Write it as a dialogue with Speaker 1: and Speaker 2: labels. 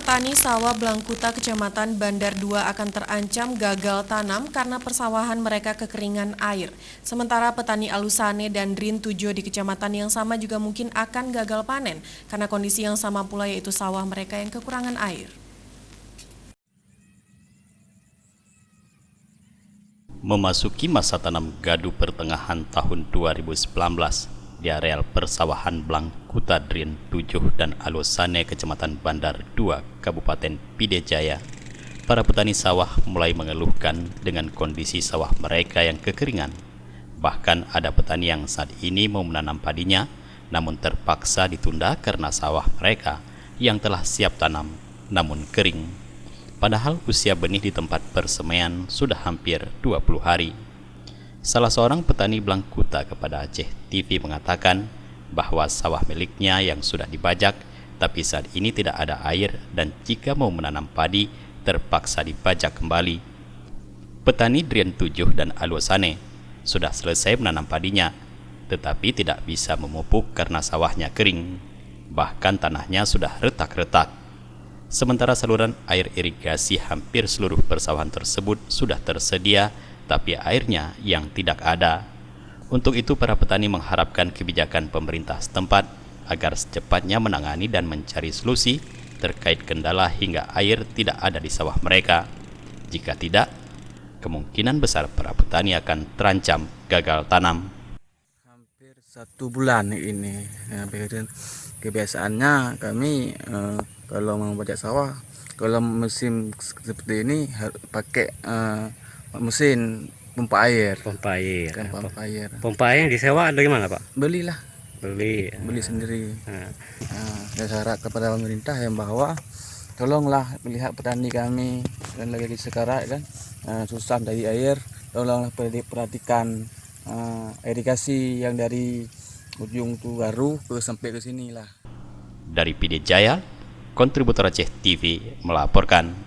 Speaker 1: Petani sawah Blangkuta, Kecamatan Bandar 2 akan terancam gagal tanam karena persawahan mereka kekeringan air. Sementara petani Alusane dan Drin 7 di kecamatan yang sama juga mungkin akan gagal panen karena kondisi yang sama pula, yaitu sawah mereka yang kekurangan air.
Speaker 2: Memasuki masa tanam gadu pertengahan tahun 2019 di areal persawahan Blangkuta Drin 7 dan Alusane Kecamatan Bandar 2 Kabupaten Pidijaya, para petani sawah mulai mengeluhkan dengan kondisi sawah mereka yang kekeringan. Bahkan ada petani yang saat ini mau menanam padinya namun terpaksa ditunda karena sawah mereka yang telah siap tanam namun kering. Padahal usia benih di tempat persemaian sudah hampir 20 hari. Salah seorang petani Blangkuta kepada Aceh TV mengatakan bahwa sawah miliknya yang sudah dibajak, tapi saat ini tidak ada air dan jika mau menanam padi terpaksa dibajak kembali. Petani Drin 7 dan Alusane sudah selesai menanam padinya, tetapi tidak bisa memupuk karena sawahnya kering. Bahkan tanahnya sudah retak-retak. Sementara saluran air irigasi hampir seluruh persawahan tersebut sudah tersedia, tapi airnya yang tidak ada. Untuk itu para petani mengharapkan kebijakan pemerintah setempat agar secepatnya menangani dan mencari solusi terkait kendala hingga air tidak ada di sawah mereka. Jika tidak, kemungkinan besar para petani akan terancam gagal tanam.
Speaker 3: Hampir 1 bulan ini. Kebiasaannya kami kalau mau bajak sawah, kalau musim seperti ini pakai mesin pompa air.
Speaker 4: Pompa air.
Speaker 3: Kan pompa air.
Speaker 4: Pompa air yang disewa dari mana, Pak?
Speaker 3: Belilah,
Speaker 4: Beli.
Speaker 3: beli sendiri.
Speaker 4: Nah,
Speaker 3: Saya harap kepada pemerintah yang bahwa tolonglah melihat petani kami dan lagi sekarang kan susah dari air, tolonglah perhatikan irigasi yang dari ujung Tugaru sampai ke sini lah.
Speaker 2: Dari Pidijaya, kontributor Aceh TV melaporkan.